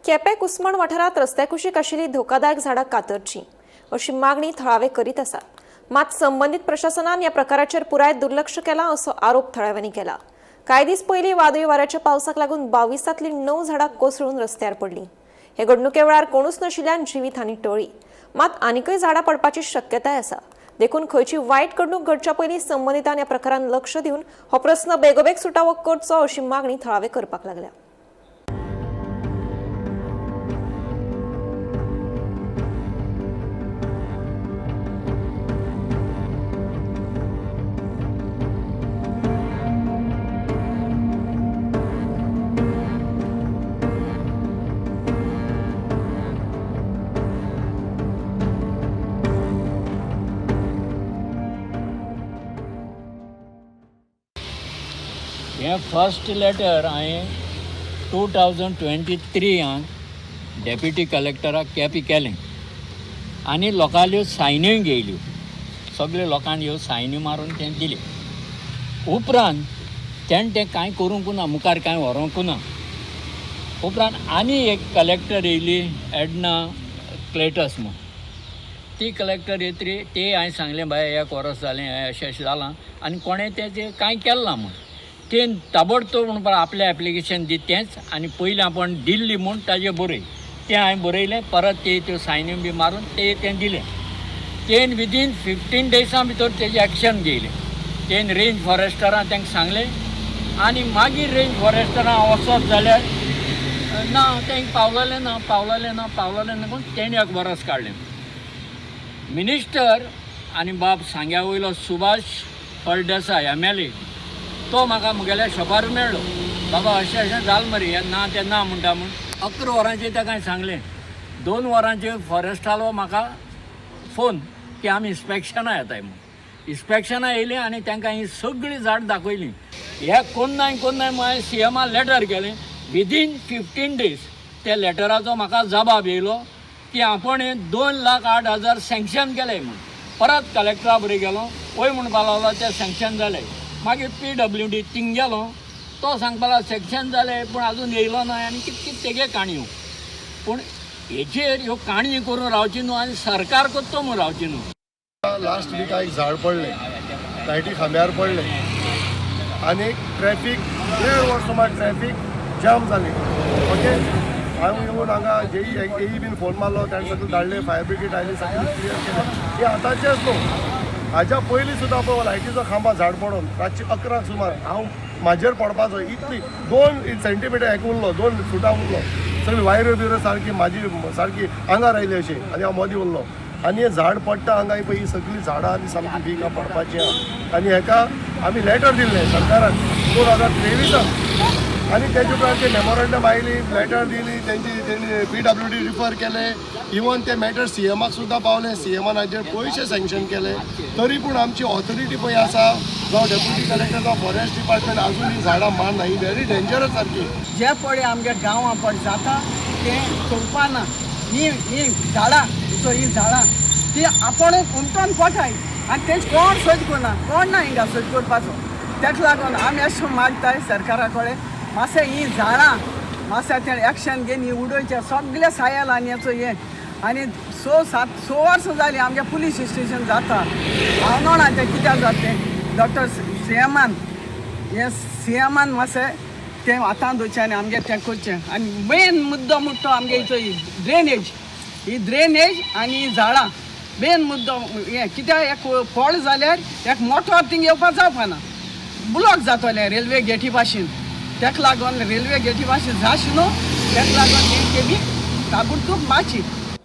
केपें कुसमण वाठारात रस्त्या कुशीक आशिल्ली धोकादायक झाडां कातरची अशी मागणी थळावे करीत आसात। मात संबंधित प्रशासनान ह्या प्रकाराचेर पुराय दुर्लक्ष केला असो आरोप थळाव्यांनी केला। कांय दीस पयलीं वादळी वाऱ्याच्या पावसाक लागून 22तली 9 झाडां कोसळून रस्त्यार पडलीं। हे घडणुके वेळार कोणूच नाशिल्ल्यान जिवीतहानी टळ्ळी, मात आनीकय झाडां पडपाची शक्यताय आसा। देखून खंयची वायट घडणूक घडच्या पयलीं संबंधितान ह्या प्रकारान लक्ष दिवन हो प्रस्न बेगोबेग सुटावो करचो अशी मागणी थळावे करपाक लागल्या। हें फर्स्ट लेटर हांवें 2023 डेप्युटी कलेक्टराक केपें केलें आनी लोकांल्यो सायन्योय घेयल्यो। सगळे लोकांनी ह्यो सायन्यो मारून तें दिलें। उपरांत तें कांय करूंक ना, मुखार कांय व्हरूंक ना। उपरांत आनी एक कलेक्टर येयली, एडना क्लेटस म्हूण। ती कलेक्टर येतरी ते हांवें सांगलें बाय एक वर्स जालें, हें अशें अशें जालां आनी कोणें तेजें कांय केलें ना म्हूण। तें ताबडतोब म्हणून आपलें एप्लिकेशन दी तेंच आनी पयलीं आपण दिल्ली म्हूण ताजें बरय। तें हांवें बरयलें, परत त्यो सायन्यो बी मारून तें दिलें। तें विदीन 15 डेजां भितर तेजें एक्शन घेयलें। तें रेंज फॉरेस्टरान तांकां सांगलें आनी मागीर रेंज फॉरेस्टरान वचत जाल्यार ना तेंक पावलेलें ना पूण तेणें एक वर्स काडलें। मिनिस्टर आनी बाब सांग्या वयलो सुभाष फळदेसाय MLA तो म्हाका म्हगेल्या शॉपार मेळ्ळो। बाबा अशें अशें जालें मरे, ना तें ना म्हणटा म्हूण 11 वरांचेर ताका हांवें सांगलें। 2 वरांचेर फॉरेस्टालो म्हाका फोन की आमी इन्स्पेक्शना येताय म्हूण। इन्स्पेक्शना येयलीं आनी तांकां ही सगळीं झाड दाखयलीं। हे कोन्नाय हांवें CMा लेटर केलें। विदीन 15 डेज त्या लेटराचो म्हाका जबाब येयलो की आपण 2,08,000 सँक्शन केलें म्हूण। परत कलेक्टरा बरें गेलो, वय म्हणपा लागलो तें सँक्शन जालें। मागीर PWD थिंग गेलो, तो सांगपा लागलो सँक्शन जालें पूण आजून येयलो ना आनी कितें तेगे काणयो। पूण हेचेर ह्यो काणयो करून रावची न्हू आनी सरकार करतो म्हूण रावची न्हू। लास्ट वीका एक झाड पडलें, लायटी खांब्यार पडलें आनी ट्रॅफीक 1.5 वर सुमार ट्रॅफीक जाम जाली। ओके, हांव येवन हांगा जेई बीन फोन मारलो, ताणें सगळें धाडलें, फायर ब्रिगेड आयली, सगळें क्लियर केलें। हे आतांचेंच न्हू, हाज्या पयलीं सुद्दां पळय लायटीचो खांबा झाड पडोन रातची 11 सुमार हांव म्हाजेर पडपाचो, इतली 2 सेंटीमीटर हेक उरलो, 2 फुटां उरलो, सगळी वायऱ्यो बिरो सारकी म्हाजी सारकी आंगार आयली अशी आनी हांव मदीं उरलो। आनी हें झाड पडटा हांगा पळय ही सगळीं झाडां आनी सामकी बिका पडपाची आहा। आनी हेका आमी लेटर दिल्लें सरकारान 2023 आनी तेजे उपरांत ते मेमोरंडम आयली, लेटर दिली, तेंणी PWD रिफर केलें। इवन ते मॅटर CMाक सुद्दां पावलें, CMान हाजेर पयशे सँक्शन केले। तरी पूण आमची ऑथॉरिटी पळय आसा, जावं डेप्युटी कलेक्टर जावं फॉरेस्ट डिपार्टमेंट आजून ही झाडां मारना, ही व्हेरी डेंजरस सारकी। जे पडे आमगे गांवां पड जाता तें चोवपाना। ही झाडां ती आपण उमटोन पठाय आनी तेच कोण सोद करना, कोण ना हिंगा सोद करपाचो। तेका लागून आमी अशें मागताय सरकारा कडेन मातशें ही झाडां मातशें तें एक्शन घेवन ही उडोवचें सगळे सायल आनी हेचो हें। आनी 6 वर्सां जालीं आमगे पुलीस स्टेशन जाता, हांव नोना तें कित्याक जाता तें। डॉक्टर CMान मातशें तें हातान दवरचें आनी आमगे तें करचें। आनी मेन मुद्दो म्हणटा आमगे हिचो ही ड्रेनेज आनी झाडां मेन मुद्दो हें। कित्याक एक फळ जाल्यार एक मोटोर थिंग येवपाक जावपाना, ब्लॉक जातलें रेल्वे गेटी भाशेन। तेका लागून रेल्वे गेटी भाशेन जाश न्हू, तेका लागून तेंके बी ताबडतोब मातशी